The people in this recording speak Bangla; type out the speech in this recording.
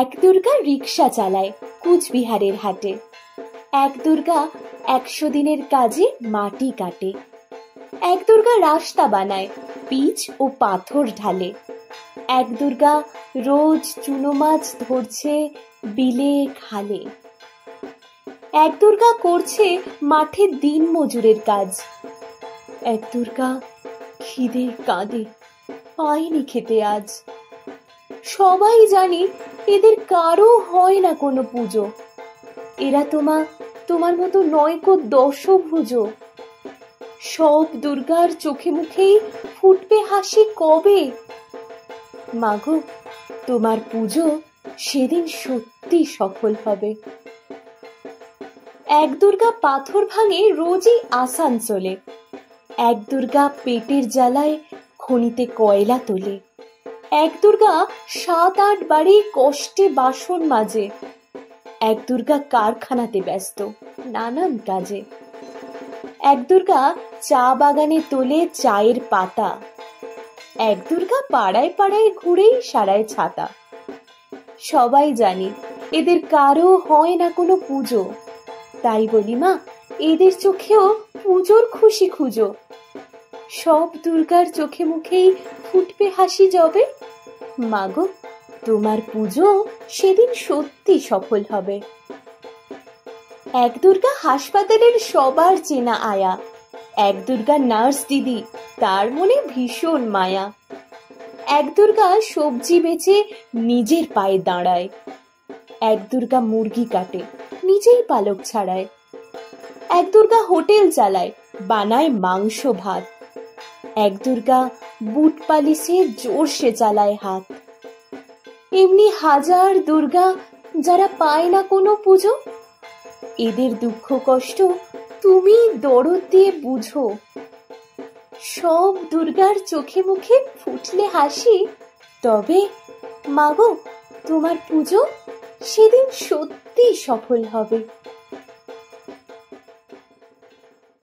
এক দুর্গা রিক্সা চালায় কুচবিহারের হাটে। এক দুর্গা 100 দিনের কাজে মাটি কাটে। এক দুর্গা রাস্তা বানায়, পিচ ও পাথর ঢালে। এক দুর্গা রোজ চুনো মাছ ধরছে বিলে খালে। এক দুর্গা করছে মাঠে দিন মজুরের কাজ। এক দুর্গা খিদে কাঁদে, পায়নি খেতে আজ। সবাই জানি এদের কারো হয় না কোনো পুজো। এরা তোমার মতো নয়কো দশভুজ। সব দুর্গার চোখে মুখেই ফুটবে হাসি কবে। মাগো, তোমার পুজো সেদিন সত্যি সফল হবে। এক দুর্গা পাথর ভাঙে রোজই আসানসোলে। এক দুর্গা পেটের জ্বালায় খনিতে কয়লা তোলে। এক দুর্গা 7-8 বাড়ি কষ্টে বাসন মাজে। এক দুর্গা কারখানাতে ব্যস্ত নানান কাজে। এক দুর্গা চা বাগানে তোলে চায়ের পাতা। এক দুর্গা পাড়ায় পাড়ায় ঘুরেই সারায় ছাতা। সবাই জানি এদের কারো হয় না কোনো পুজো। তাই বলি মা, এদের চোখেও পুজোর খুশি খুঁজো। সব দুর্গার চোখে মুখেই ফুটবে হাসি যবে। মাগো, তোমার পুজো সেদিন সত্যি সফল হবে। এক দুর্গা হাসপাতালের সবার চেনা আয়া। এক দুর্গা নার্স দিদি, তার মনে ভীষণ মায়া। এক দুর্গা সবজি বেচে নিজের পায়ে দাঁড়ায়। এক দুর্গা মুরগি কাটে, নিজেই পালক ছাড়ায়। এক দুর্গা হোটেল চালায়, বানায় মাংস ভাত। এক দুর্গা বুট পালিশে জোরসে চালায় হাত। এমনি হাজার দুর্গা যারা পায় না কোনো পুজো। এদের দুঃখ কষ্ট তুমি দরদ দিয়ে বুঝো। সব দুর্গার চোখে মুখে ফুটলে হাসি, তবে মাগো, তোমার পুজো সেদিন সত্যি সফল হবে।